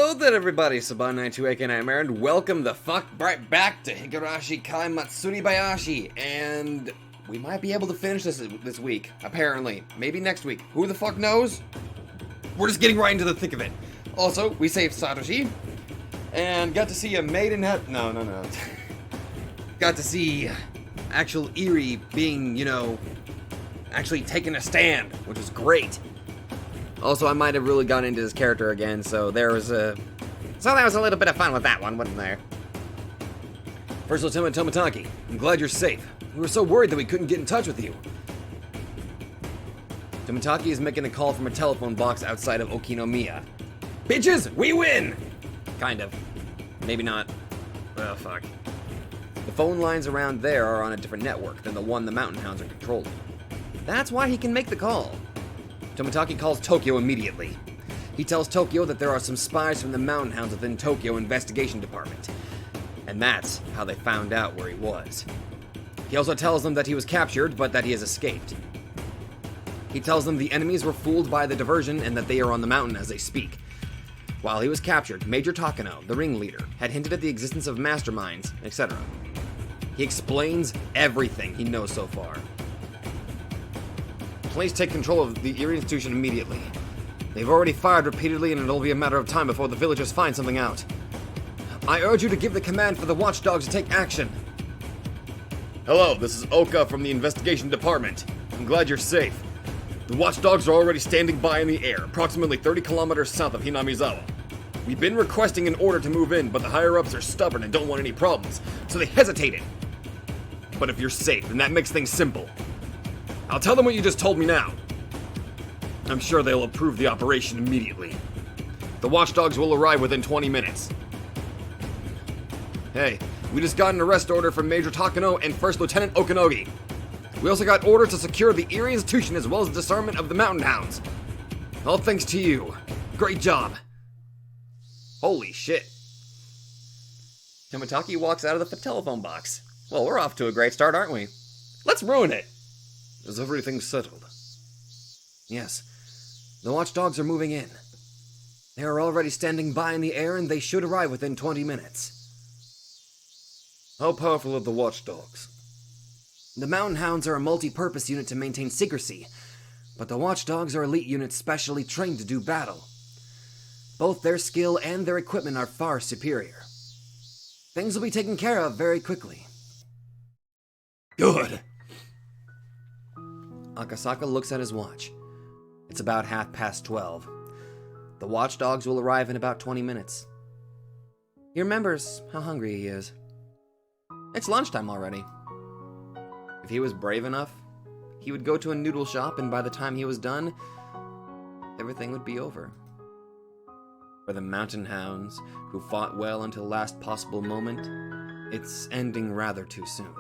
Hello there, everybody. Saban92 aka Nightmare, and welcome the fuck right back to Higurashi Kai Matsuribayashi. And we might be able to finish this week, apparently. Maybe next week. Who the fuck knows? We're just getting right into the thick of it. Also, we saved Satoshi, and got to see a maiden No. Got to see actual Eerie being, actually taking a stand, which was great. Also, I might have really gone into his character again, so there was a little bit of fun with that one, wasn't there? First Lieutenant Tomotaki, I'm glad you're safe. We were so worried that we couldn't get in touch with you. Tomotaki is making a call from a telephone box outside of Okinomiya. Bitches, we win! Kind of. Maybe not. Well, fuck. The phone lines around there are on a different network than the one the Mountain Hounds are controlling. That's why he can make the call. Tomotaki calls Tokyo immediately. He tells Tokyo that there are some spies from the Mountain Hounds within Tokyo Investigation Department. And that's how they found out where he was. He also tells them that he was captured, but that he has escaped. He tells them the enemies were fooled by the diversion and that they are on the mountain as they speak. While he was captured, Major Takano, the ringleader, had hinted at the existence of masterminds, etc. He explains everything he knows so far. Please take control of the Eerie Institution immediately. They've already fired repeatedly and it'll be a matter of time before the villagers find something out. I urge you to give the command for the watchdogs to take action. Hello, this is Oka from the Investigation Department. I'm glad you're safe. The watchdogs are already standing by in the air, approximately 30 kilometers south of Hinamizawa. We've been requesting an order to move in, but the higher-ups are stubborn and don't want any problems, so they hesitated. But if you're safe, then that makes things simple. I'll tell them what you just told me now. I'm sure they'll approve the operation immediately. The watchdogs will arrive within 20 minutes. Hey, we just got an arrest order from Major Takano and First Lieutenant Okanogi. We also got orders to secure the Eerie Institution as well as disarmament of the Mountain Hounds. All thanks to you. Great job. Holy shit. Tomotaki walks out of the telephone box. Well, we're off to a great start, aren't we? Let's ruin it. Is everything settled? Yes. The watchdogs are moving in. They are already standing by in the air and they should arrive within 20 minutes. How powerful are the watchdogs? The Mountain Hounds are a multi-purpose unit to maintain secrecy, but the watchdogs are elite units specially trained to do battle. Both their skill and their equipment are far superior. Things will be taken care of very quickly. Good! Akasaka looks at his watch. It's about 12:30. The watchdogs will arrive in about 20 minutes. He remembers how hungry he is. It's lunchtime already. If he was brave enough, he would go to a noodle shop and by the time he was done, everything would be over. For the Mountain Hounds, who fought well until the last possible moment, it's ending rather too soon.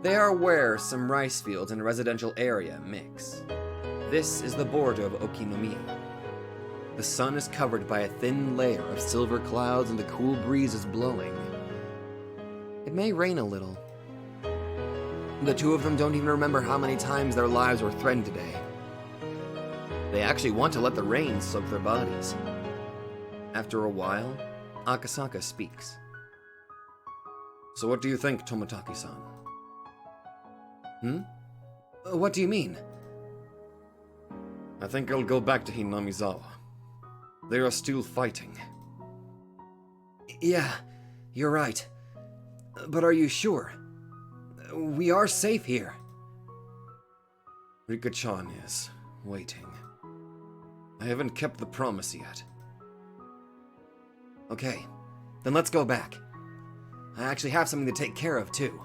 They are where some rice fields and a residential area mix. This is the border of Okinomiya. The sun is covered by a thin layer of silver clouds and the cool breeze is blowing. It may rain a little. The two of them don't even remember how many times their lives were threatened today. They actually want to let the rain soak their bodies. After a while, Akasaka speaks. So what do you think, Tomotaki-san? What do you mean? I think I'll go back to Hinamizawa. They are still fighting. Yeah, you're right. But are you sure? We are safe here. Rika-chan is waiting. I haven't kept the promise yet. Okay, then let's go back. I actually have something to take care of, too.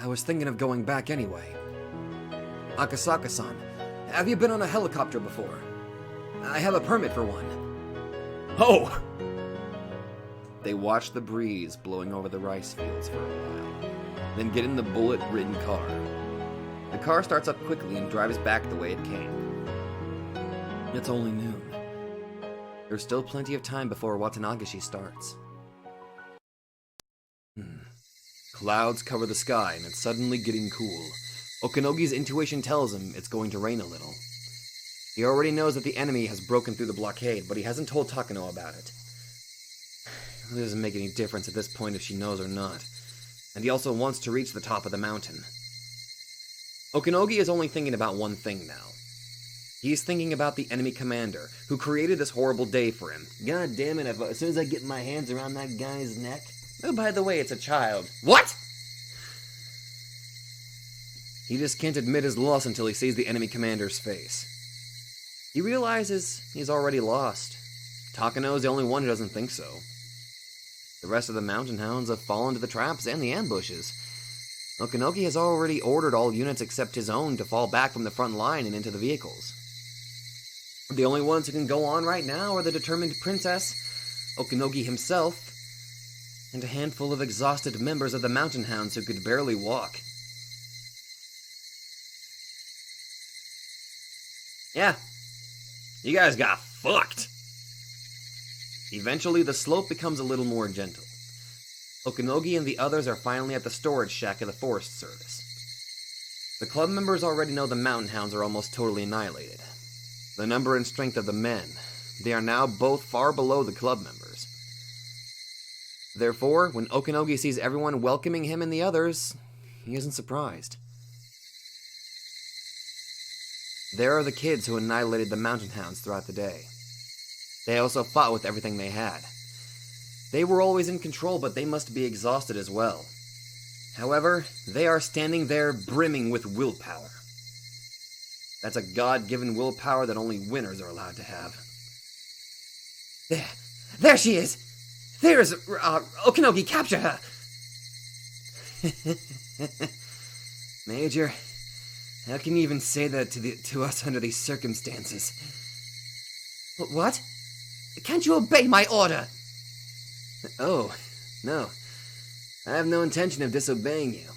I was thinking of going back anyway. Akasaka-san, have you been on a helicopter before? I have a permit for one. Oh! They watch the breeze blowing over the rice fields for a while, then get in the bullet-ridden car. The car starts up quickly and drives back the way it came. It's only noon. There's still plenty of time before Watanagashi starts. Clouds cover the sky and it's suddenly getting cool. Okanogi's intuition tells him it's going to rain a little. He already knows that the enemy has broken through the blockade, but he hasn't told Takano about it. It doesn't make any difference at this point if she knows or not. And he also wants to reach the top of the mountain. Okinogi is only thinking about one thing now. He's thinking about the enemy commander, who created this horrible day for him. God damn it, as soon as I get my hands around that guy's neck... Oh, by the way, it's a child. What?! He just can't admit his loss until he sees the enemy commander's face. He realizes he's already lost. Takano is the only one who doesn't think so. The rest of the mountain hounds have fallen to the traps and the ambushes. Okinogi has already ordered all units except his own to fall back from the front line and into the vehicles. The only ones who can go on right now are the determined princess, Okinogi himself, and a handful of exhausted members of the mountain hounds who could barely walk. Yeah, you guys got fucked. Eventually, the slope becomes a little more gentle. Okinogi and the others are finally at the storage shack of the Forest Service. The club members already know the mountain hounds are almost totally annihilated. The number and strength of the men, they are now both far below the club members. Therefore, when Okinogi sees everyone welcoming him and the others, he isn't surprised. There are the kids who annihilated the mountain hounds throughout the day. They also fought with everything they had. They were always in control, but they must be exhausted as well. However, they are standing there brimming with willpower. That's a God-given willpower that only winners are allowed to have. There she is! There's, Okinogi, capture her! Major, how can you even say that to us under these circumstances? What? Can't you obey my order? Oh, no. I have no intention of disobeying you.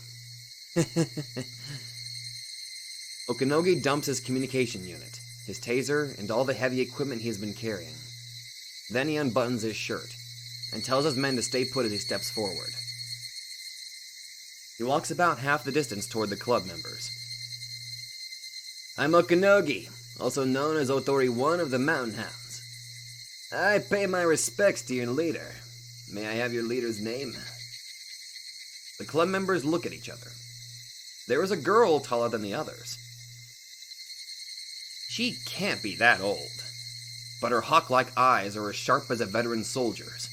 Okinogi dumps his communication unit, his taser, and all the heavy equipment he has been carrying. Then he unbuttons his shirt, and tells his men to stay put as he steps forward. He walks about half the distance toward the club members. I'm Okinogi, also known as Otori 1 of the Mountain Hounds. I pay my respects to your leader. May I have your leader's name? The club members look at each other. There is a girl taller than the others. She can't be that old, but her hawk-like eyes are as sharp as a veteran soldier's.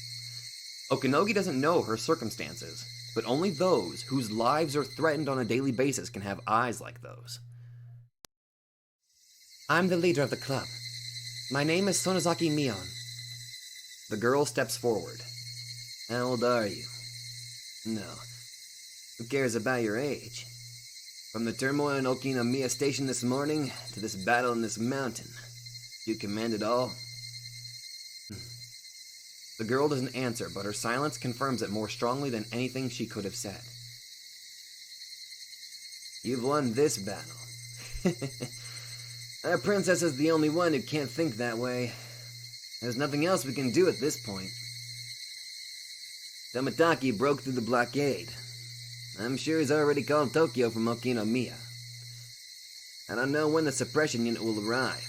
Okinogi doesn't know her circumstances, but only those whose lives are threatened on a daily basis can have eyes like those. I'm the leader of the club. My name is Sonozaki Mion. The girl steps forward. How old are you? No. Who cares about your age? From the turmoil in Okinomiya Station this morning to this battle in this mountain, you command it all? The girl doesn't answer, but her silence confirms it more strongly than anything she could have said. You've won this battle. Our princess is the only one who can't think that way. There's nothing else we can do at this point. Tomitaki broke through the blockade. I'm sure he's already called Tokyo from Okinomiya. I don't know when the suppression unit will arrive,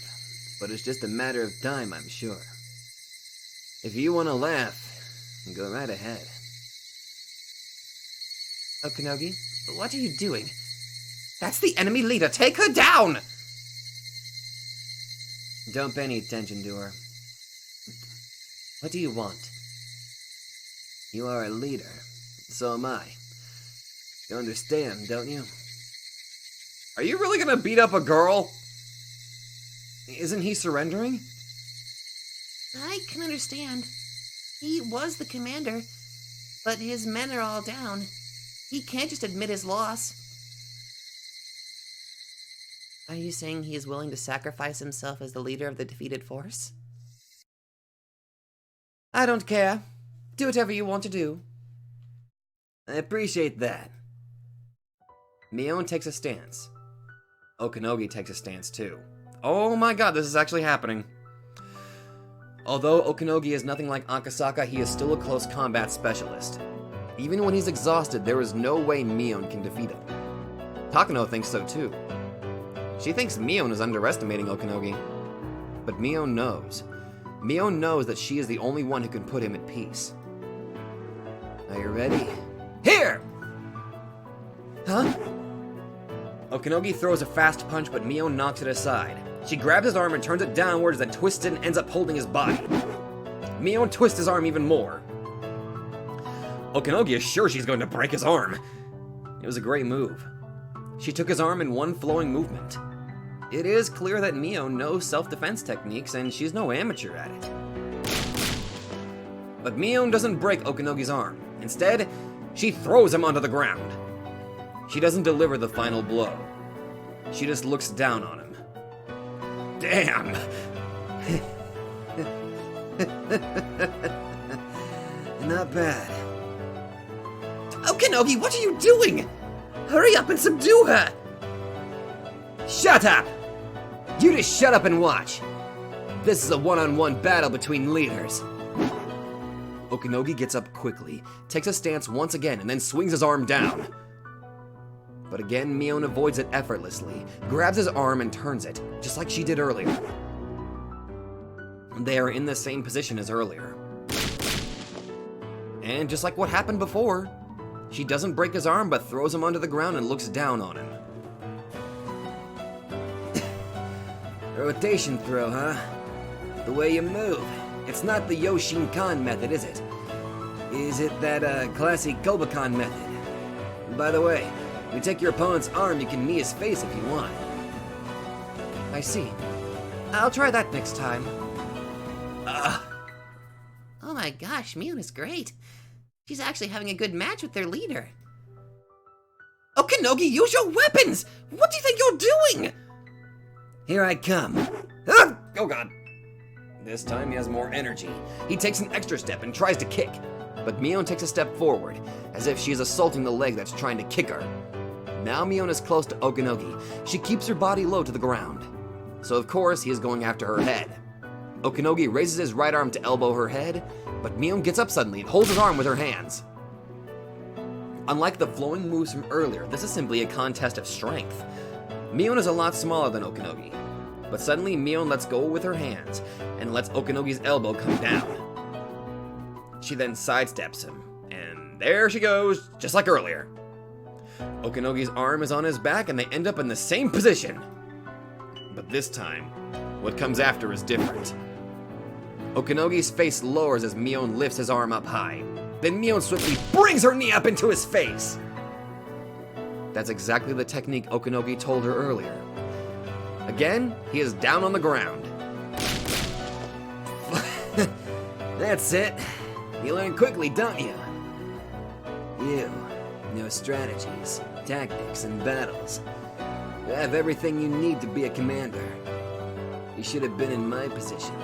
but it's just a matter of time, I'm sure. If you want to laugh, go right ahead. Okinogi, what are you doing? That's the enemy leader! Take her down! Don't pay any attention to her. What do you want? You are a leader. So am I. You understand, don't you? Are you really gonna beat up a girl? Isn't he surrendering? I can understand. He was the commander, but his men are all down. He can't just admit his loss. Are you saying he is willing to sacrifice himself as the leader of the defeated force? I don't care. Do whatever you want to do. I appreciate that. Mion takes a stance. Okinogi takes a stance too. Oh my god, this is actually happening. Although Okinogi is nothing like Akasaka, he is still a close combat specialist. Even when he's exhausted, there is no way Mion can defeat him. Takano thinks so too. She thinks Mion is underestimating Okinogi. but Mio knows. Mio knows that she is the only one who can put him at peace. Are you ready? Here! Huh? Okinogi throws a fast punch, but Mio knocks it aside. She grabs his arm and turns it downwards, then twists it and ends up holding his body. Mio twists his arm even more. Okinogi is sure she's going to break his arm. It was a great move. She took his arm in one flowing movement. It is clear that Mio knows self-defense techniques, and she's no amateur at it. But Mio doesn't break Okinogi's arm. Instead, she throws him onto the ground. She doesn't deliver the final blow. She just looks down on him. Damn! Not bad. Okinogi, what are you doing? Hurry up and subdue her! Shut up! You just shut up and watch. This is a one-on-one battle between leaders. Okinogi gets up quickly, takes a stance once again, and then swings his arm down. But again, Mion avoids it effortlessly, grabs his arm and turns it, just like she did earlier. They are in the same position as earlier. And just like what happened before, she doesn't break his arm but throws him onto the ground and looks down on him. Rotation throw, huh? The way you move. It's not the Yoshinkan method, is it? Is it that classic Kobakan method? By the way, you take your opponent's arm, you can knee his face if you want. I see. I'll try that next time. Oh my gosh, Mion is great. She's actually having a good match with their leader. Okinogi, use your weapons! What do you think you're doing? Here I come. Ah! Oh god. This time he has more energy. He takes an extra step and tries to kick. But Mion takes a step forward, as if she is assaulting the leg that's trying to kick her. Now Mion is close to Okinogi. She keeps her body low to the ground. So of course he is going after her head. Okinogi raises his right arm to elbow her head, but Mion gets up suddenly and holds his arm with her hands. Unlike the flowing moves from earlier, this is simply a contest of strength. Mion is a lot smaller than Okinogi, but suddenly Mion lets go with her hands and lets Okinogi's elbow come down. She then sidesteps him, and there she goes, just like earlier. Okinogi's arm is on his back and they end up in the same position. But this time, what comes after is different. Okinogi's face lowers as Mion lifts his arm up high. Then Mion swiftly brings her knee up into his face. That's exactly the technique Okinogi told her earlier. Again, he is down on the ground. That's it. You learn quickly, don't you? You know strategies, tactics, and battles. You have everything you need to be a commander. You should have been in my position.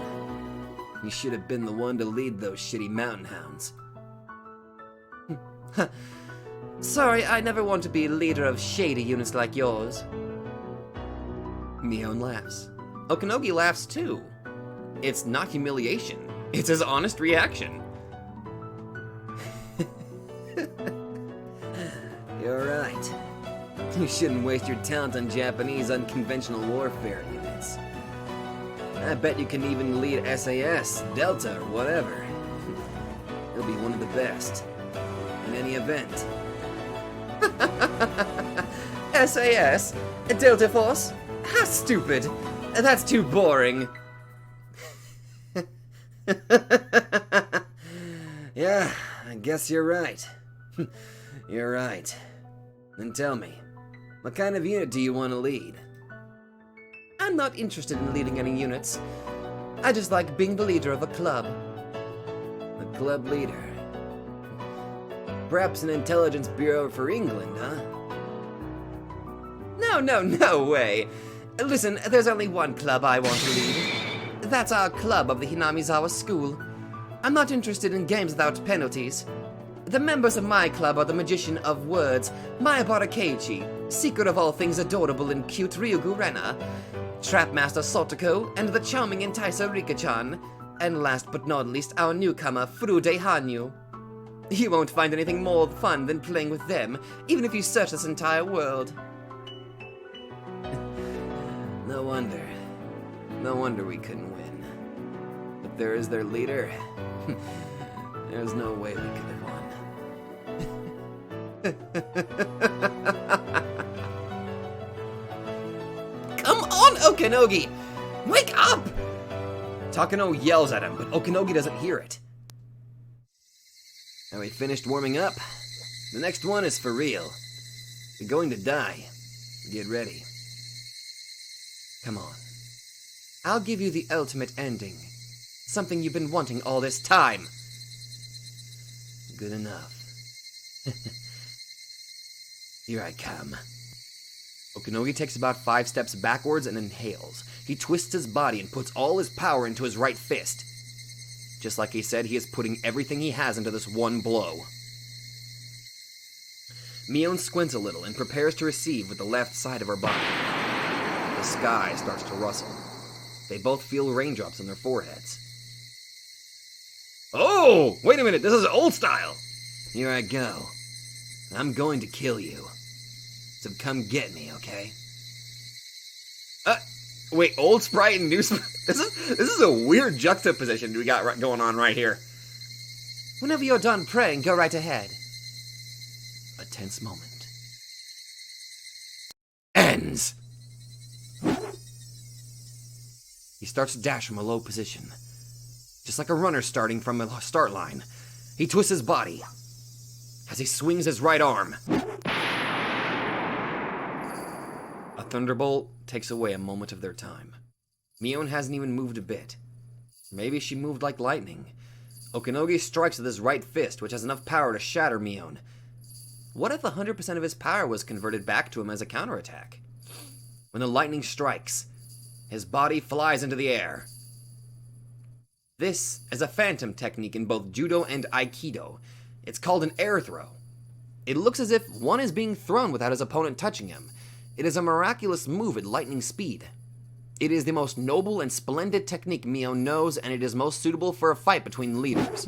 You should have been the one to lead those shitty mountain hounds. Sorry, I never want to be leader of shady units like yours. Mion laughs. Okinogi laughs too. It's not humiliation. It's his honest reaction. You're right. You shouldn't waste your talent on Japanese unconventional warfare units. I bet you can even lead SAS, Delta, or whatever. You'll be one of the best. In any event. SAS? Delta Force? How stupid. That's too boring. Yeah, I guess you're right. You're right. Then tell me, what kind of unit do you want to lead? I'm not interested in leading any units. I just like being the leader of a club. A club leader? Perhaps an intelligence bureau for England, huh? No way. Listen, there's only one club I want to lead. That's our club of the Hinamizawa School. I'm not interested in games without penalties. The members of my club are the magician of words, Mayabara Keiichi, secret of all things adorable and cute Ryugu Rena, Trapmaster Sotoko, and the charming enticer Rika-chan, and last but not least our newcomer Furude Hanyu. You won't find anything more fun than playing with them, even if you search this entire world. No wonder. No wonder we couldn't win. But there is their leader. There's no way we could have won. Come on, Okanogi! Wake up! Takano yells at him, but Okanogi doesn't hear it. Now we finished warming up. The next one is for real. You're going to die. Get ready. Come on. I'll give you the ultimate ending. Something you've been wanting all this time. Good enough. Here I come. Okanogi takes about 5 steps backwards and inhales. He twists his body and puts all his power into his right fist. Just like he said, he is putting everything he has into this one blow. Mion squints a little and prepares to receive with the left side of her body. The sky starts to rustle. They both feel raindrops on their foreheads. Oh, wait a minute, this is old style. Here I go. I'm going to kill you. So come get me, okay? Wait, old Sprite and new Sprite? This is a weird juxtaposition we got going on right here. Whenever you're done praying, go right ahead. A tense moment. Ends! He starts to dash from a low position. Just like a runner starting from a start line. He twists his body as he swings his right arm. A thunderbolt takes away a moment of their time. Mion hasn't even moved a bit. Maybe she moved like lightning. Okanogi strikes with his right fist, which has enough power to shatter Mion. What if 100% of his power was converted back to him as a counterattack? When the lightning strikes, his body flies into the air. This is a phantom technique in both judo and aikido. It's called an air throw. It looks as if one is being thrown without his opponent touching him. It is a miraculous move at lightning speed. It is the most noble and splendid technique Mion knows, and it is most suitable for a fight between leaders.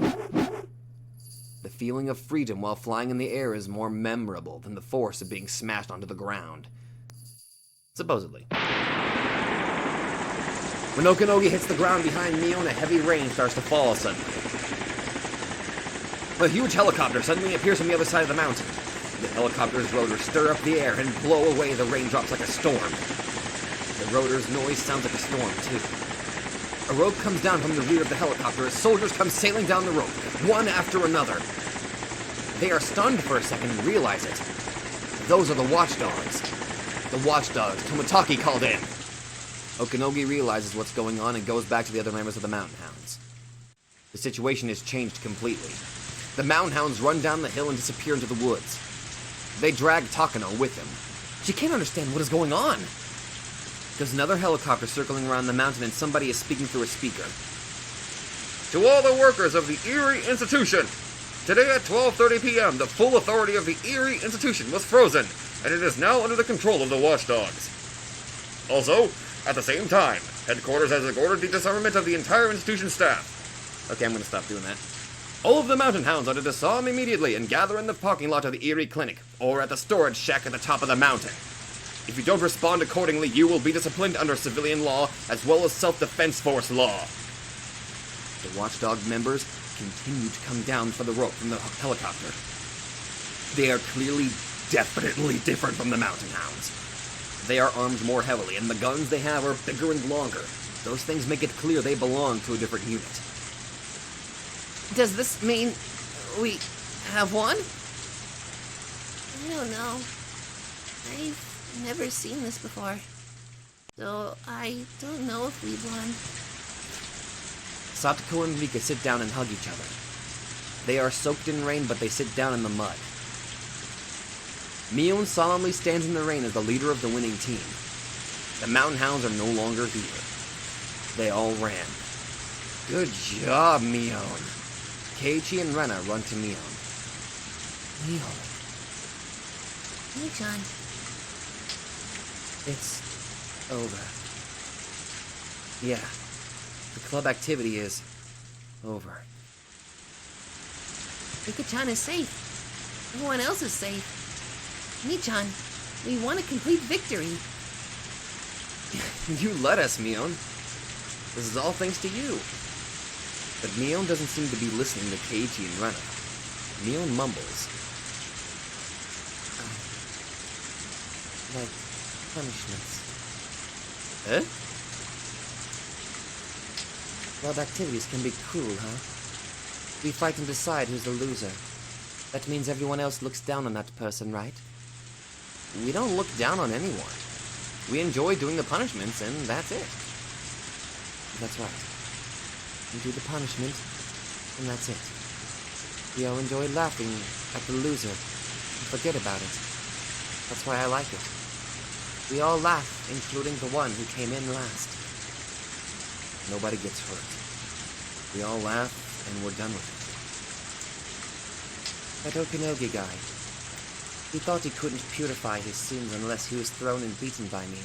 The feeling of freedom while flying in the air is more memorable than the force of being smashed onto the ground. Supposedly. When Okanogi hits the ground behind Mion, a heavy rain starts to fall suddenly. A huge helicopter suddenly appears from the other side of the mountain. The helicopter's rotors stir up the air and blow away the raindrops like a storm. The rotor's noise sounds like a storm, too. A rope comes down from the rear of the helicopter as soldiers come sailing down the rope, one after another. They are stunned for a second and realize it. Those are the watchdogs. The watchdogs Tomotaki called in. Okanogi realizes what's going on and goes back to the other members of the Mountain Hounds. The situation has changed completely. The Mountain Hounds run down the hill and disappear into the woods. They drag Takano with them. She can't understand what is going on. There's another helicopter circling around the mountain and somebody is speaking through a speaker. To all the workers of the Erie Institution, today at 12:30 p.m., the full authority of the Erie Institution was frozen, and it is now under the control of the watchdogs. Also, at the same time, headquarters has ordered the disarmament of the entire institution staff. Okay, I'm gonna stop doing that. All of the Mountain Hounds are to disarm immediately and gather in the parking lot of the Erie Clinic, or at the storage shack at the top of the mountain. If you don't respond accordingly, you will be disciplined under civilian law, as well as self-defense force law. The watchdog members continue to come down for the rope from the helicopter. They are clearly, definitely different from the Mountain Hounds. They are armed more heavily, and the guns they have are bigger and longer. Those things make it clear they belong to a different unit. Does this mean we have won? I don't know. I've never seen this before. So I don't know if we've won. Satoko and Mika sit down and hug each other. They are soaked in rain, but they sit down in the mud. Mion solemnly stands in the rain as the leader of the winning team. The Mountain Hounds are no longer here. They all ran. Good job, Mion. Keiichi and Rena run to Mion. Mion, Hey, John. it's over. Yeah, the club activity is over. Ika-chan is safe. Everyone else is safe. Michan, we won a complete victory. You let us, Mion. This is all thanks to you. But Neon doesn't seem to be listening to Keiichi and Rena. Neon mumbles. Like punishments. Eh? Club activities can be cruel, huh? We fight and decide who's the loser. That means everyone else looks down on that person, right? We don't look down on anyone. We enjoy doing the punishments, and that's it. That's right. We do the punishment, and that's it. We all enjoy laughing at the loser and forget about it. That's why I like it. We all laugh, including the one who came in last. Nobody gets hurt. We all laugh, and we're done with it. That Okinogi guy. He thought he couldn't purify his sins unless he was thrown and beaten by me.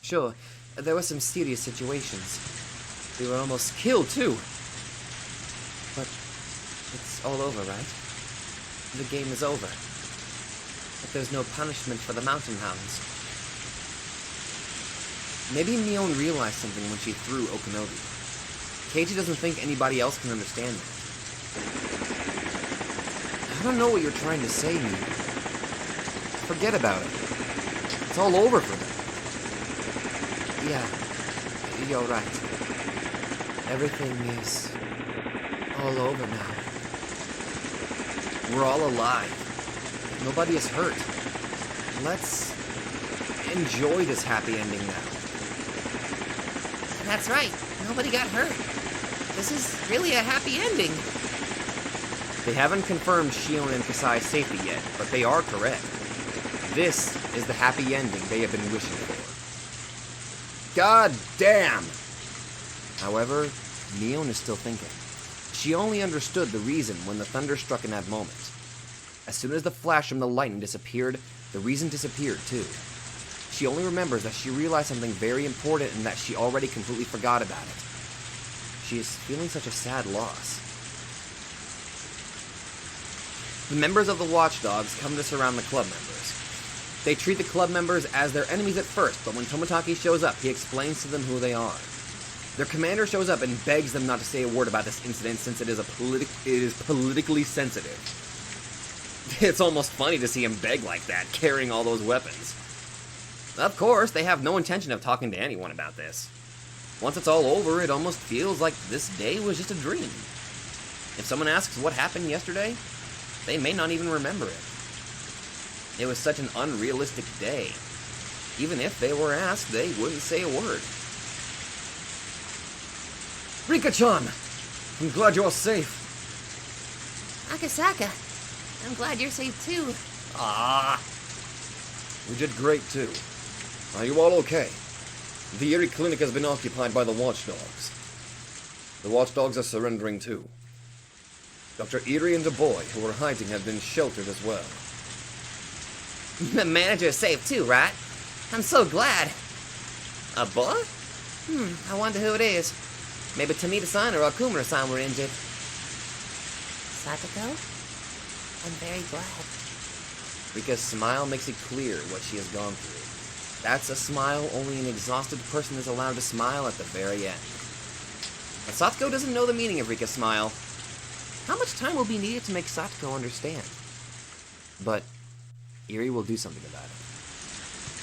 Sure, there were some serious situations. We were almost killed, too. But it's all over, right? The game is over. But there's no punishment for the mountain hounds. Maybe Neon realized something when she threw Okinogi. Keiichi doesn't think anybody else can understand that. I don't know what you're trying to say, Neon. Forget about it. It's all over for them. Yeah, you're right. Everything is all over now. We're all alive. Nobody is hurt. Let's enjoy this happy ending now. That's right. Nobody got hurt. This is really a happy ending. They haven't confirmed Shion and Kasai's safety yet, but they are correct. This is the happy ending they have been wishing for. God damn! However, Neon is still thinking. She only understood the reason when the thunder struck in that moment. As soon as the flash from the lightning disappeared, the reason disappeared too. She only remembers that she realized something very important and that she already completely forgot about it. She is feeling such a sad loss. The members of the Watchdogs come to surround the club members. They treat the club members as their enemies at first, but when Tomotaki shows up, he explains to them who they are. Their commander shows up and begs them not to say a word about this incident since it is politically sensitive. It's almost funny to see him beg like that, carrying all those weapons. Of course, they have no intention of talking to anyone about this. Once it's all over, it almost feels like this day was just a dream. If someone asks what happened yesterday, they may not even remember it. It was such an unrealistic day. Even if they were asked, they wouldn't say a word. Rika-chan! I'm glad you're safe. Akasaka, I'm glad you're safe too. Ah! We did great too. Are you all okay? The Erie Clinic has been occupied by the Watchdogs. The Watchdogs are surrendering too. Dr. Erie and a boy who were hiding have been sheltered as well. The manager's safe too, right? I'm so glad. A boy? I wonder who it is. Maybe Tomita-san or Okumura-san were injured. Satoko? I'm very glad. Rika's smile makes it clear what she has gone through. That's a smile only an exhausted person is allowed to smile at the very end. But Satoko doesn't know the meaning of Rika's smile. How much time will be needed to make Satoko understand? But Erie will do something about it.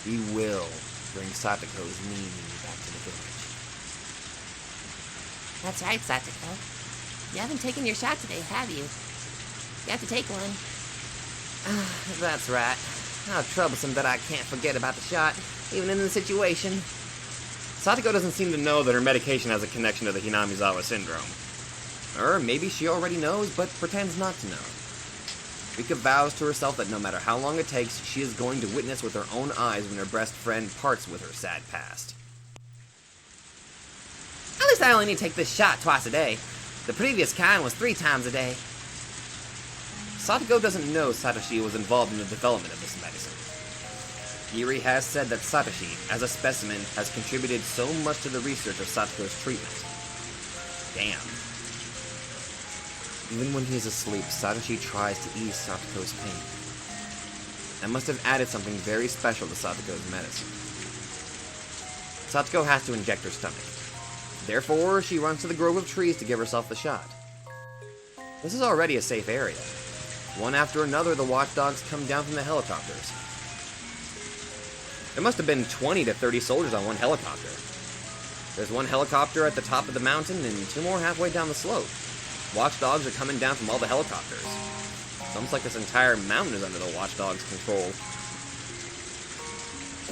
He will bring Satoko's Mimi back to the village. That's right, Satoko. You haven't taken your shot today, have you? You have to take one. That's right. How troublesome that I can't forget about the shot, even in the situation. Satoko doesn't seem to know that her medication has a connection to the Hinamizawa syndrome. Or maybe she already knows, but pretends not to know. Rika vows to herself that no matter how long it takes, she is going to witness with her own eyes when her best friend parts with her sad past. At least I only need to take this shot twice a day. The previous kind was 3 times a day. Satoko doesn't know Satoshi was involved in the development of this medicine. Erie has said that Satoshi, as a specimen, has contributed so much to the research of Satoko's treatment. Damn. Even when he is asleep, Satoshi tries to ease Satoko's pain. That must have added something very special to Satoko's medicine. Satoko has to inject her stomach. Therefore, she runs to the grove of trees to give herself the shot. This is already a safe area. One after another, the watchdogs come down from the helicopters. There must have been 20 to 30 soldiers on one helicopter. There's one helicopter at the top of the mountain and 2 more halfway down the slope. Watchdogs are coming down from all the helicopters. It's almost like this entire mountain is under the watchdogs' control.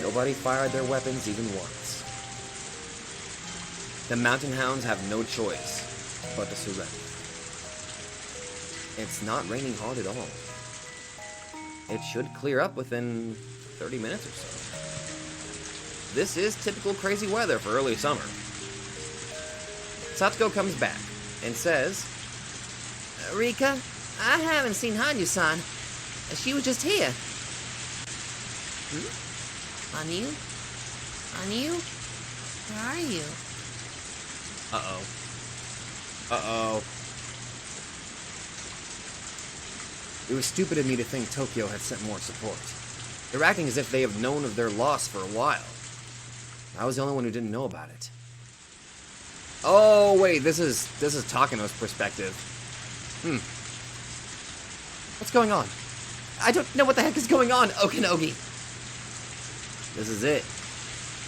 Nobody fired their weapons even once. The mountain hounds have no choice but to surrender. It's not raining hard at all. It should clear up within 30 minutes or so. This is typical crazy weather for early summer. Satsuko comes back and says, Rika, I haven't seen Hanyu-san. She was just here. Hanyu? Hanyu? Where are you? Uh-oh. Uh-oh. It was stupid of me to think Tokyo had sent more support. They're acting as if they have known of their loss for a while. I was the only one who didn't know about it. Oh, wait, this is Takano's perspective. What's going on? I don't know what the heck is going on, Okinogi. This is it.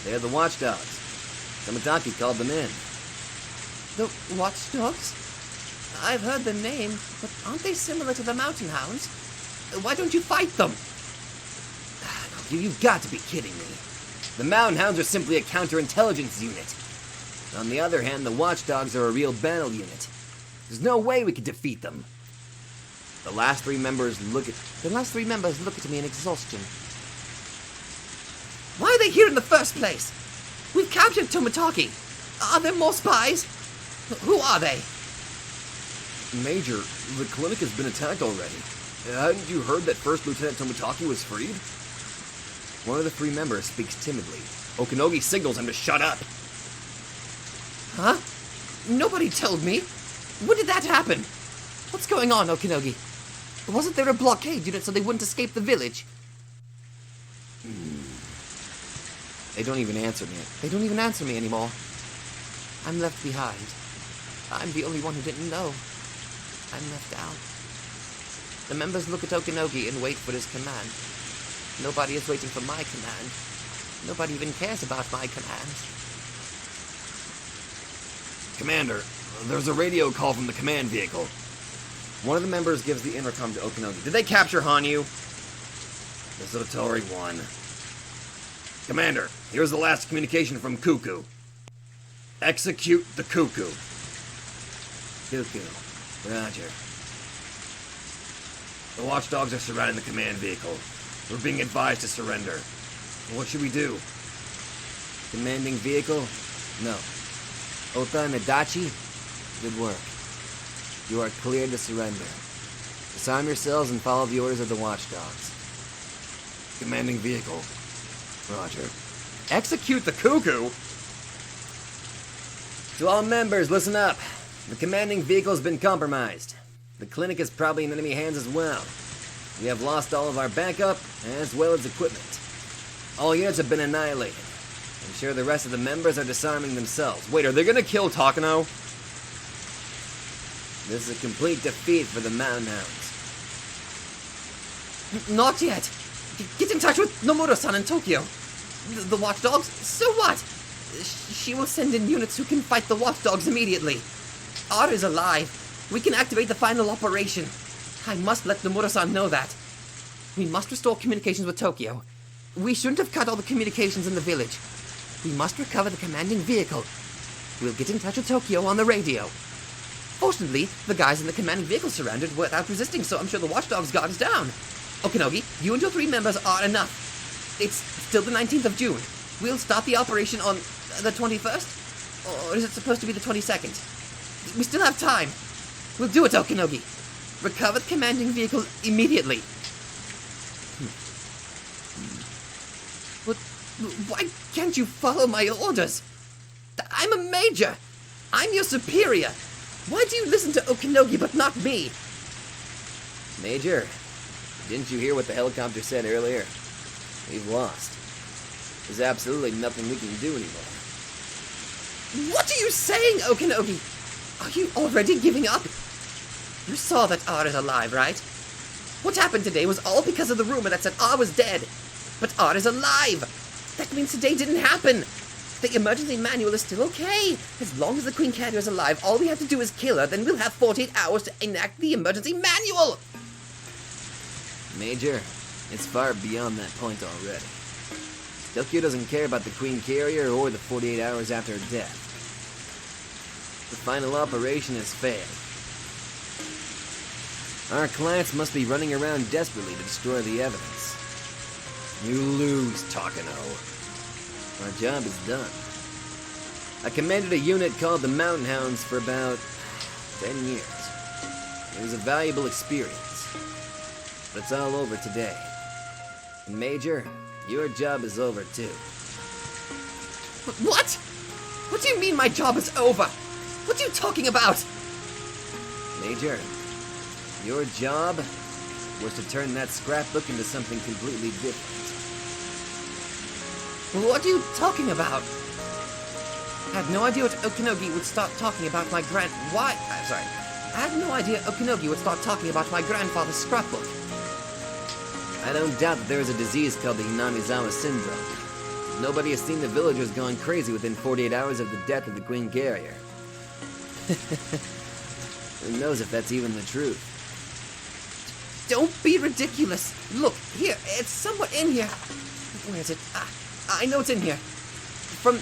They are the watchdogs. Tomitaki called them in. The watchdogs? I've heard the name, but aren't they similar to the mountain hounds? Why don't you fight them? You've got to be kidding me. The mountain hounds are simply a counterintelligence unit. On the other hand, the watchdogs are a real battle unit. There's no way we could defeat them. The last three members look at me in exhaustion. Why are they here in the first place? We've captured Tomitaki. Are there more spies? Who are they? Major, the clinic has been attacked already. Hadn't you heard that First Lieutenant Tomitaki was freed? One of the 3 members speaks timidly. Okinogi signals him to shut up. Huh? Nobody told me. When did that happen? What's going on, Okinogi? Wasn't there a blockade unit so they wouldn't escape the village? They don't even answer me. They don't even answer me anymore. I'm left behind. I'm the only one who didn't know. I'm left out. The members look at Okinogi and wait for his command. Nobody is waiting for my command. Nobody even cares about my commands. Commander, there's a radio call from the command vehicle. One of the members gives the intercom to Okinogi. Did they capture Hanyu? The Sotori one. Commander, here's the last communication from Cuckoo. Execute the Cuckoo. Cuckoo. Roger. The watchdogs are surrounding the command vehicle. We're being advised to surrender. What should we do? Commanding vehicle? No. Ota and Adachi? Good work. You are cleared to surrender. Disarm yourselves and follow the orders of the watchdogs. Commanding vehicle. Roger. Execute the Cuckoo? To all members, listen up. The commanding vehicle has been compromised. The clinic is probably in enemy hands as well. We have lost all of our backup, as well as equipment. All units have been annihilated. I'm sure the rest of the members are disarming themselves. Wait, are they gonna kill Takano? This is a complete defeat for the Mountain Hounds. Not yet. Get in touch with Nomura-san in Tokyo. The watchdogs? So what? She will send in units who can fight the watchdogs immediately. R is alive. We can activate the final operation. I must let Nomura-san know that. We must restore communications with Tokyo. We shouldn't have cut all the communications in the village. We must recover the commanding vehicle. We'll get in touch with Tokyo on the radio. Fortunately, the guys in the commanding vehicle surrendered without resisting, so I'm sure the watchdogs' guard is down. Okinogi, you and your 3 members are enough. It's still the 19th of June. We'll start the operation on the 21st? Or is it supposed to be the 22nd? We still have time. We'll do it, Okinogi. Recover the commanding vehicle immediately. But why can't you follow my orders? I'm a major. I'm your superior. Why do you listen to Okinogi but not me? Major, didn't you hear what the helicopter said earlier? We've lost. There's absolutely nothing we can do anymore. What are you saying, Okinogi? Are you already giving up? You saw that R is alive, right? What happened today was all because of the rumor that said R was dead. But R is alive! That means today didn't happen! The emergency manual is still okay. As long as the Queen Carrier is alive, all we have to do is kill her, then we'll have 48 hours to enact the emergency manual! Major, it's far beyond that point already. Tokyo doesn't care about the Queen Carrier or the 48 hours after her death. The final operation has failed. Our clients must be running around desperately to destroy the evidence. You lose, Takano. Our job is done. I commanded a unit called the Mountain Hounds for about 10 years. It was a valuable experience. But it's all over today. And Major, your job is over too. What? What do you mean my job is over? What are you talking about? Major, your job was to turn that scrapbook into something completely different. What are you talking about? I had no idea what Okinogi would start talking about my I had no idea Okinogi would start talking about my grandfather's scrapbook. I don't doubt that there is a disease called the Hinamizawa syndrome. Nobody has seen the villagers going crazy within 48 hours of the death of the Queen Carrier. Who knows if that's even the truth? Don't be ridiculous. Look, here, it's somewhere in here. Where is it? I know it's in here. From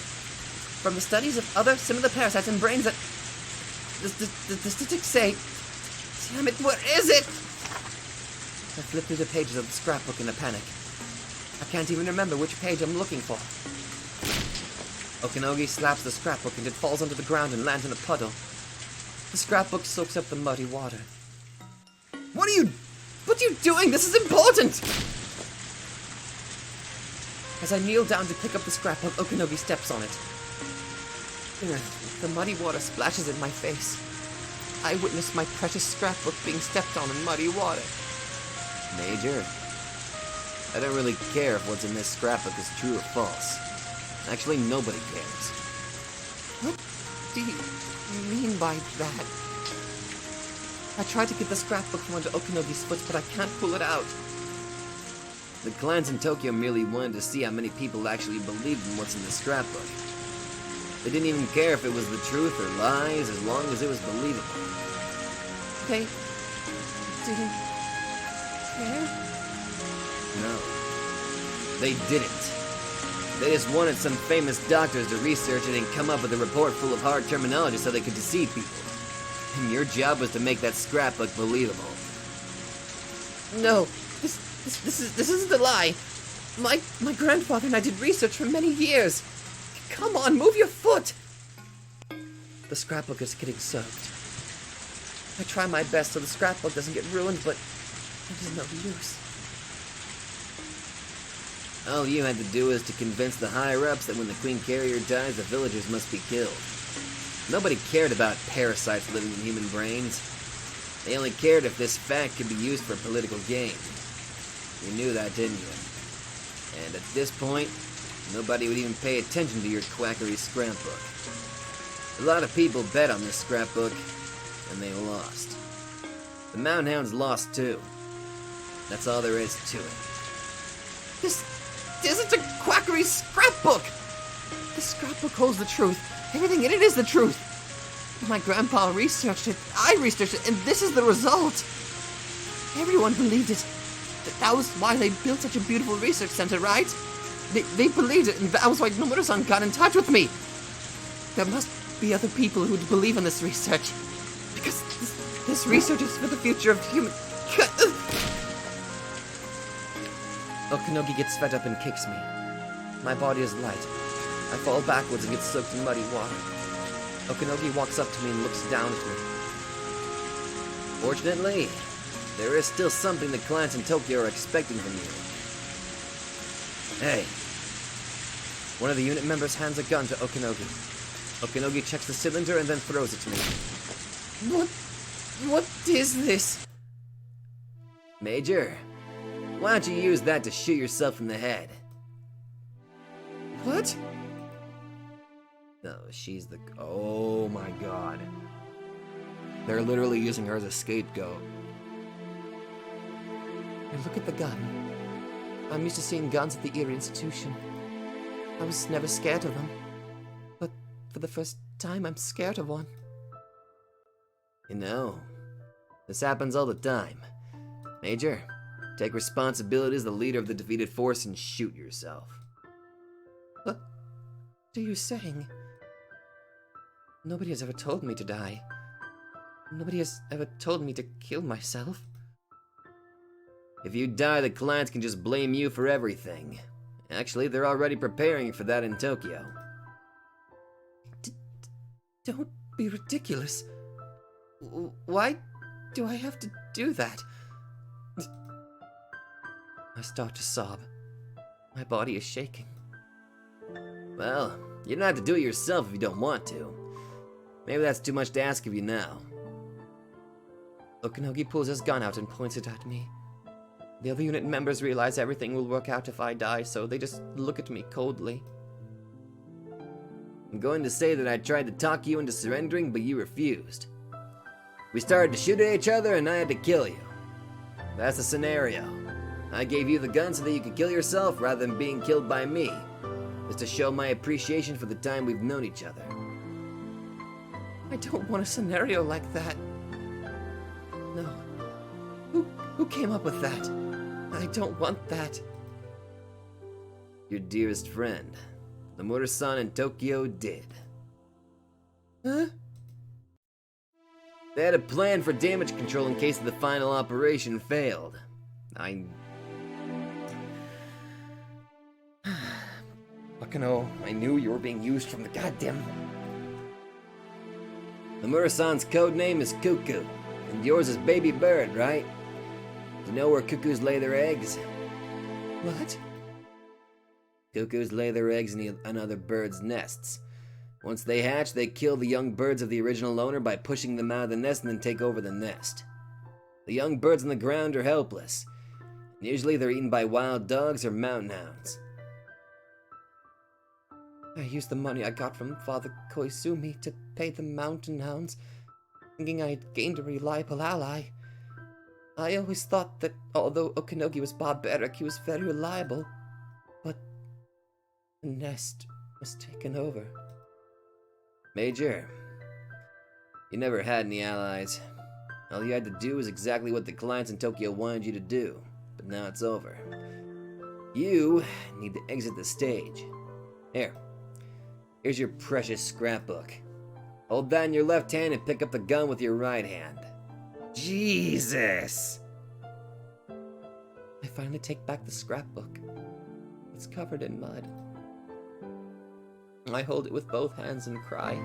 the studies of other similar parasites and brains that the statistics say. Damn it, where is it? I flip through the pages of the scrapbook in a panic. I can't even remember which page I'm looking for. Okinogi slaps the scrapbook and it falls onto the ground and lands in a puddle. The scrapbook soaks up the muddy water. What are you doing? This is important! As I kneel down to pick up the scrapbook, Okinogi steps on it. The muddy water splashes in my face. I witnessed my precious scrapbook being stepped on in muddy water. Major, I don't really care if what's in this scrapbook is true or false. Actually, nobody cares. What do you mean by that? I tried to get the scrapbook from under Okinogi's foot, but I can't pull it out. The clans in Tokyo merely wanted to see how many people actually believed in what's in the scrapbook. They didn't even care if it was the truth or lies, as long as it was believable. They didn't care? No. They didn't. They just wanted some famous doctors to research it and come up with a report full of hard terminology so they could deceive people. And your job was to make that scrapbook believable. No, this isn't a lie. My grandfather and I did research for many years. Come on, move your foot. The scrapbook is getting soaked. I try my best so the scrapbook doesn't get ruined, but it is no use. All you had to do was to convince the higher-ups that when the Queen Carrier dies, the villagers must be killed. Nobody cared about parasites living in human brains. They only cared if this fact could be used for political gain. You knew that, didn't you? And at this point, nobody would even pay attention to your quackery scrapbook. A lot of people bet on this scrapbook, and they lost. The Mountain Hounds lost too. That's all there is to it. This isn't a quackery scrapbook! The scrapbook holds the truth. Everything in it is the truth. My grandpa researched it, I researched it, and this is the result. Everyone believed it. That was why they built such a beautiful research center, right? They believed it, and that was why Nomura-san got in touch with me. There must be other people who would believe in this research. Because this research is for the future of human... Okinogi gets fed up and kicks me. My body is light. I fall backwards and get soaked in muddy water. Okinogi walks up to me and looks down at me. Fortunately, there is still something the clients in Tokyo are expecting from you. Hey. One of the unit members hands a gun to Okinogi. Okinogi checks the cylinder and then throws it to me. What is this? Major, why don't you use that to shoot yourself in the head? What? No, she's the... Oh my god. They're literally using her as a scapegoat. And look at the gun. I'm used to seeing guns at the Erie Institution. I was never scared of them. But for the first time, I'm scared of one. You know, this happens all the time. Major, take responsibility as the leader of the defeated force and shoot yourself. What are you saying? Nobody has ever told me to die. Nobody has ever told me to kill myself. If you die, the clients can just blame you for everything. Actually, they're already preparing for that in Tokyo. Don't be ridiculous. Why do I have to do that? I start to sob. My body is shaking. Well, you don't have to do it yourself if you don't want to. Maybe that's too much to ask of you now. Okanogi pulls his gun out and points it at me. The other unit members realize everything will work out if I die, so they just look at me coldly. I'm going to say that I tried to talk you into surrendering, but you refused. We started to shoot at each other and I had to kill you. That's the scenario. I gave you the gun so that you could kill yourself rather than being killed by me. Just to show my appreciation for the time we've known each other. I don't want a scenario like that. No. Who came up with that? I don't want that. Your dearest friend, the Nomura-san in Tokyo did. Huh? They had a plan for damage control in case the final operation failed. Wakano, I knew you were being used from the goddamn... Nomura-san's code name is Cuckoo, and yours is Baby Bird, right? Do you know where cuckoos lay their eggs? What? Cuckoos lay their eggs in other birds' nests. Once they hatch, they kill the young birds of the original owner by pushing them out of the nest and then take over the nest. The young birds on the ground are helpless, and usually they're eaten by wild dogs or mountain hounds. I used the money I got from Father Koizumi to pay the mountain hounds, thinking I had gained a reliable ally. I always thought that although Okanogi was barbaric, he was very reliable. But the nest was taken over. Major, you never had any allies. All you had to do was exactly what the clients in Tokyo wanted you to do, but now it's over. You need to exit the stage. Here's your precious scrapbook. Hold that in your left hand and pick up the gun with your right hand. Jesus! I finally take back the scrapbook. It's covered in mud. I hold it with both hands and cry.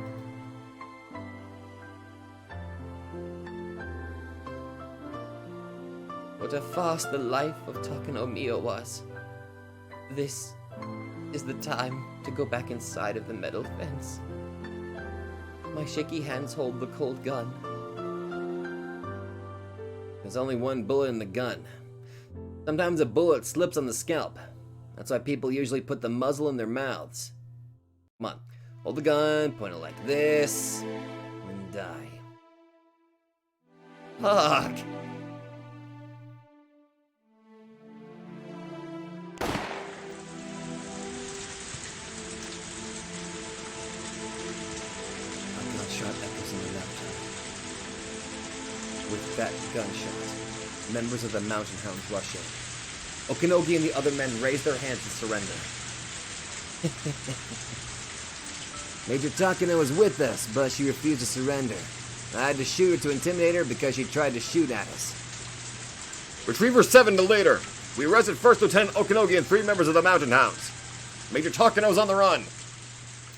What a farce the life of Takanomiya was. This is the time to go back inside of the metal fence. My shaky hands hold the cold gun. There's only one bullet in the gun. Sometimes a bullet slips on the scalp. That's why people usually put the muzzle in their mouths. Come on, hold the gun, point it like this, and die. Fuck! A gunshot echoes in the mountain. With that gunshot, members of the Mountain Hounds rush in. Okanogi and the other men raise their hands to surrender. Major Takano was with us, but she refused to surrender. I had to shoot her to intimidate her because she tried to shoot at us. Retriever 7 to later. We arrested First Lieutenant Okanogi and 3 members of the Mountain Hounds. Major Takano's on the run.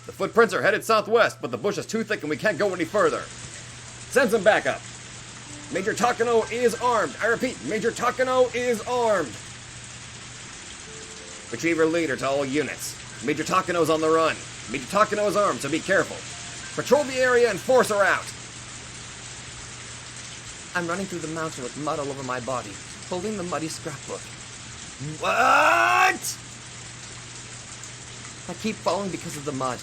The footprints are headed southwest, but the bush is too thick and we can't go any further. Send some backup. Major Takano is armed. I repeat, Major Takano is armed. Retriever leader to all units. Major Takano's on the run. Major Takano is armed, so be careful. Patrol the area and force her out. I'm running through the mountain with mud all over my body, holding the muddy scrapbook. What? I keep falling because of the mud.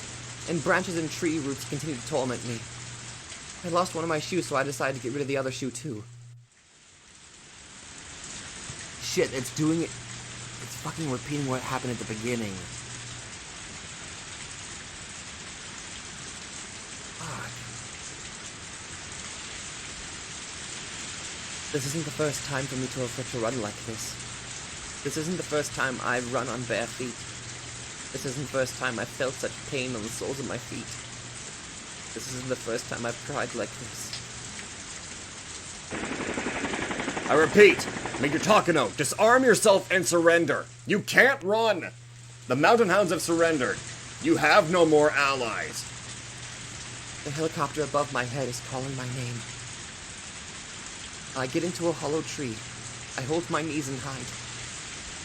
and branches and tree roots continue to torment me. I lost one of my shoes, so I decided to get rid of the other shoe too. Shit, it's doing it. It's fucking repeating what happened at the beginning. Fuck. This isn't the first time for me to have to run like this. This isn't the first time I've run on bare feet. This isn't the first time I've felt such pain on the soles of my feet. This isn't the first time I've cried like this. I repeat, Major Takano, disarm yourself and surrender. You can't run. The Mountain Hounds have surrendered. You have no more allies. The helicopter above my head is calling my name. I get into a hollow tree. I hold my knees and hide.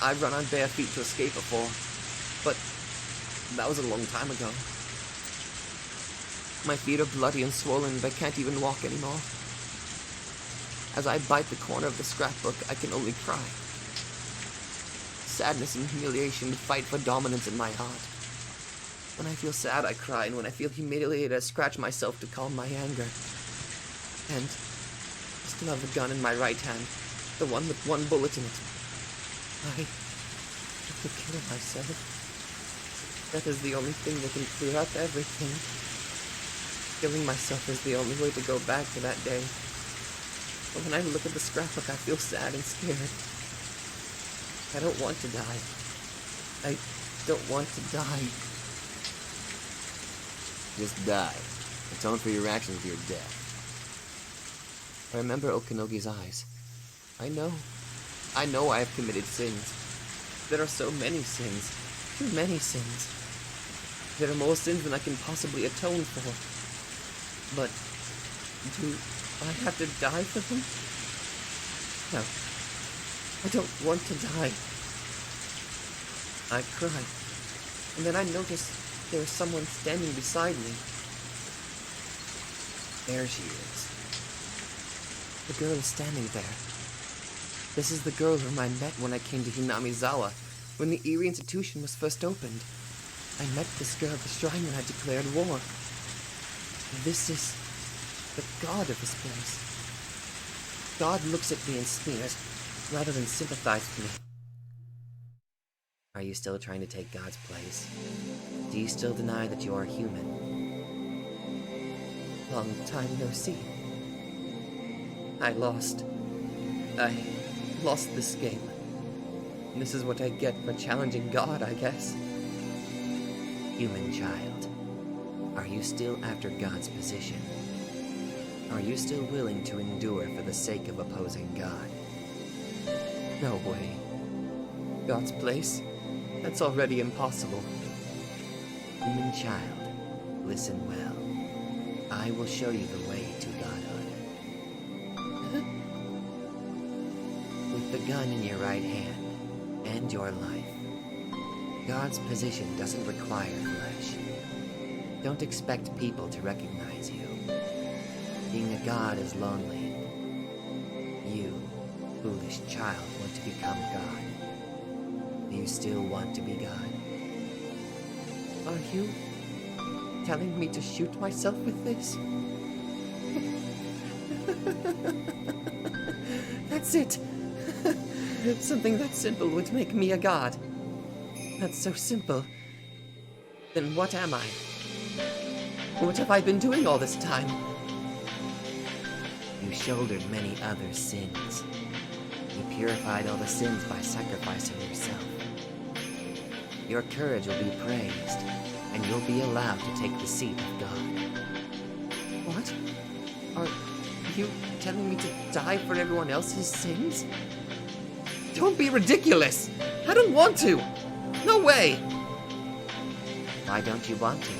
I run on bare feet to escape a fall, but that was a long time ago. My feet are bloody and swollen, and I can't even walk anymore. As I bite the corner of the scrapbook, I can only cry. Sadness and humiliation fight for dominance in my heart. When I feel sad, I cry, and when I feel humiliated, I scratch myself to calm my anger. And I still have the gun in my right hand, the one with one bullet in it. I have to kill myself. That is the only thing that can clear up everything. Killing myself is the only way to go back to that day. But when I look at the scrapbook, I feel sad and scared. I don't want to die. I don't want to die. Just die. Atone for your actions with your death. I remember Okanogi's eyes. I know I have committed sins. There are so many sins. Too many sins. There are more sins than I can possibly atone for. But do I have to die for them? No. I don't want to die. I cry. And then I notice there is someone standing beside me. There she is. The girl is standing there. This is the girl whom I met when I came to Hinamizawa, when the Eerie Institution was first opened. I met this girl at the shrine when I declared war. This is the god of this place. God looks at me and sneers, rather than sympathize with me. Are you still trying to take God's place? Do you still deny that you are human? Long time no see. I lost this game. And this is what I get for challenging God, I guess. Human child, are you still after God's position? Are you still willing to endure for the sake of opposing God? No way. God's place? That's already impossible. Human child, listen well. I will show you the way to godhood. With the gun in your right hand, and your life, God's position doesn't require flesh. Don't expect people to recognize you. Being a god is lonely. You, foolish child, want to become God. Do you still want to be God? Are you telling me to shoot myself with this? That's it. Something that simple would make me a god. That's so simple. Then what am I? What have I been doing all this time? You shouldered many other sins. You purified all the sins by sacrificing yourself. Your courage will be praised, and you'll be allowed to take the seat of God. What? Are you telling me to die for everyone else's sins? Don't be ridiculous! I don't want to! No way! Why don't you want to?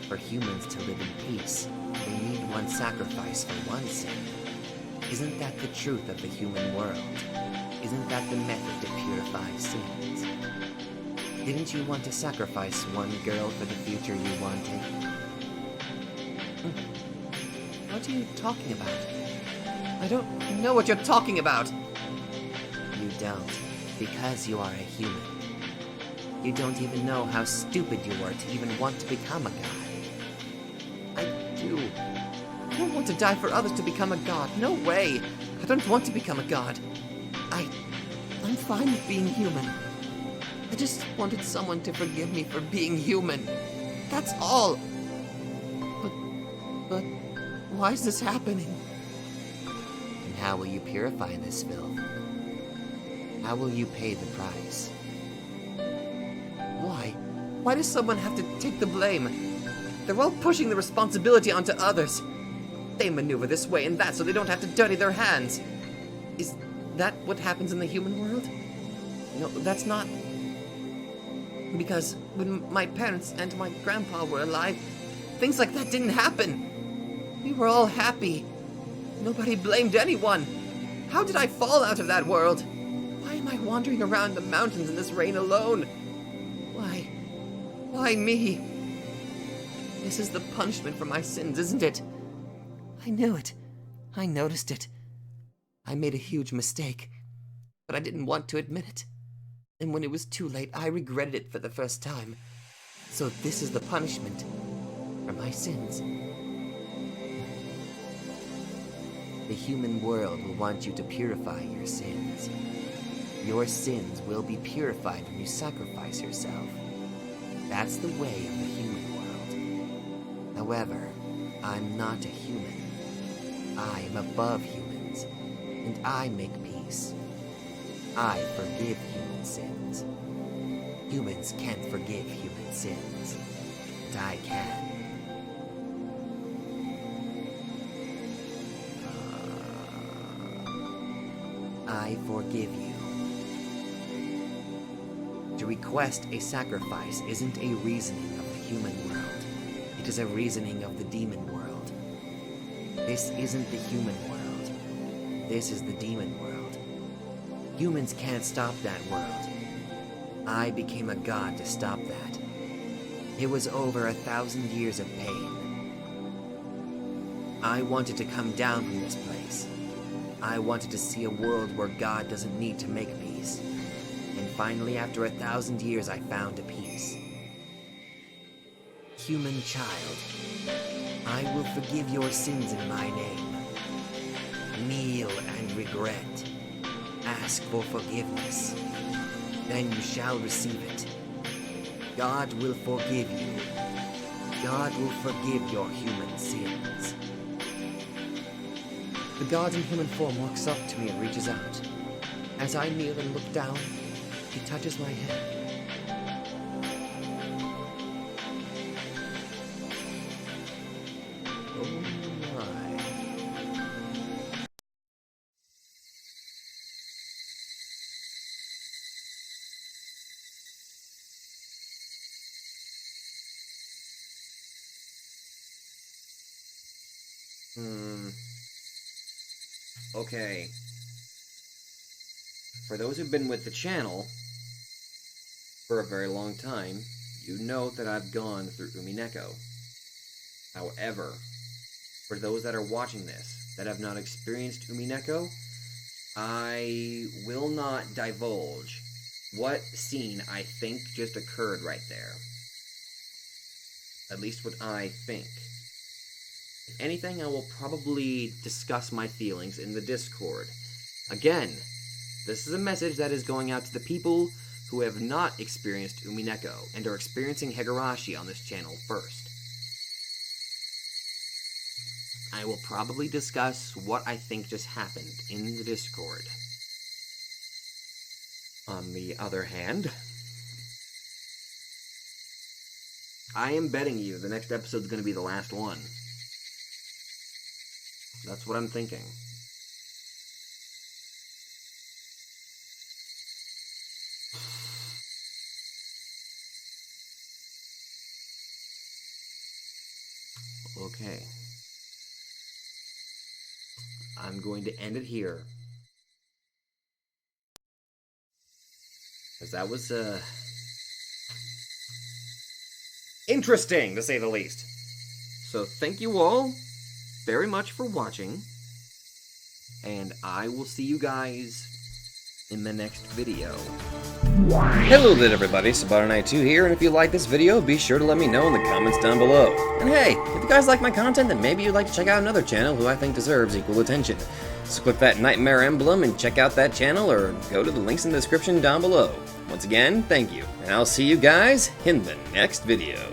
For humans to live in peace, they need one sacrifice for one sin. Isn't that the truth of the human world? Isn't that the method to purify sins? Didn't you want to sacrifice one girl for the future you wanted? What are you talking about? I don't know what you're talking about! You don't, because you are a human. You don't even know how stupid you were to even want to become a god. I do. I don't want to die for others to become a god. No way. I don't want to become a god. I'm fine with being human. I just wanted someone to forgive me for being human. That's all. But why is this happening? And how will you purify this filth? How will you pay the price? Why? Why does someone have to take the blame? They're all pushing the responsibility onto others. They maneuver this way and that so they don't have to dirty their hands. Is that what happens in the human world? No, that's not. Because when my parents and my grandpa were alive, things like that didn't happen. We were all happy. Nobody blamed anyone. How did I fall out of that world? Why am I wandering around the mountains in this rain alone? Why? Why me? This is the punishment for my sins, isn't it? I knew it. I noticed it. I made a huge mistake, but I didn't want to admit it. And when it was too late, I regretted it for the first time. So this is the punishment for my sins. The human world will want you to purify your sins. Your sins will be purified when you sacrifice yourself. That's the way of the human world. However, I'm not a human. I am above humans, and I make peace. I forgive human sins. Humans can't forgive human sins, but I can. I forgive you. To request a sacrifice isn't a reasoning of the human world. It is a reasoning of the demon world. This isn't the human world. This is the demon world. Humans can't stop that world. I became a god to stop that. It was over 1,000 years of pain. I wanted to come down from this place. I wanted to see a world where God doesn't need to make peace. And finally, after 1,000 years, I found a peace. Human child, I will forgive your sins in my name. Kneel and regret. Ask for forgiveness. Then you shall receive it. God will forgive you. God will forgive your human sins. The god in human form walks up to me and reaches out. As I kneel and look down, he touches my head. Oh my. Okay. For those who've been with the channel for a very long time, you know that I've gone through Umineko. However, for those that are watching this that have not experienced Umineko, I will not divulge what scene I think just occurred right there. At least what I think. If anything, I will probably discuss my feelings in the Discord. Again, this is a message that is going out to the people who have not experienced Umineko and are experiencing Higurashi on this channel first. I will probably discuss what I think just happened in the Discord. On the other hand, I am betting you the next episode is going to be the last one. That's what I'm thinking. Okay. I'm going to end it here. Because that was, interesting, to say the least. So thank you all very much for watching. And I will see you guys in the next video. Hello there everybody, Sabato92 here, and if you like this video, be sure to let me know in the comments down below. And hey, if you guys like my content, then maybe you'd like to check out another channel who I think deserves equal attention. So click that nightmare emblem and check out that channel, or go to the links in the description down below. Once again, thank you, and I'll see you guys in the next video.